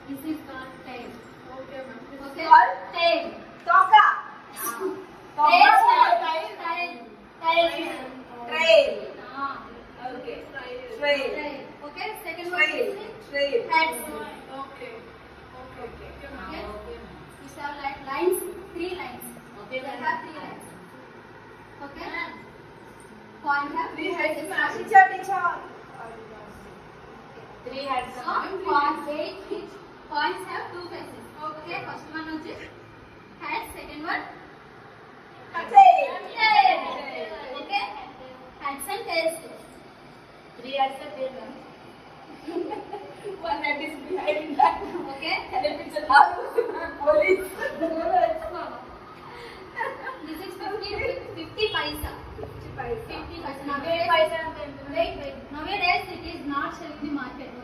This is called tail. Okay, ma'am. Okay. Called Tail. toka. Tail. Tail. Tail. Trail. Ah. Okay. Trail. Tail. Okay. Second one Trail. is Trail. heads. Okay. Okay. Okay. These have like lines, 3 lines. Okay, They ma'am. have 3 lines. Okay. Coin have 3 2 heads. faces. Teacher. 3 heads. So coins, 8 each. Coins have 2 faces. Okay. First one is head. Second one Tail. tail. Okay. Heads and tails. 3 heads are there, ma'am. One head is behind that. Okay. And if it's a dog, police. This is 50 paisa. 50 paisa. Nowadays, paisa. wait. Nowadays it is not selling in the market.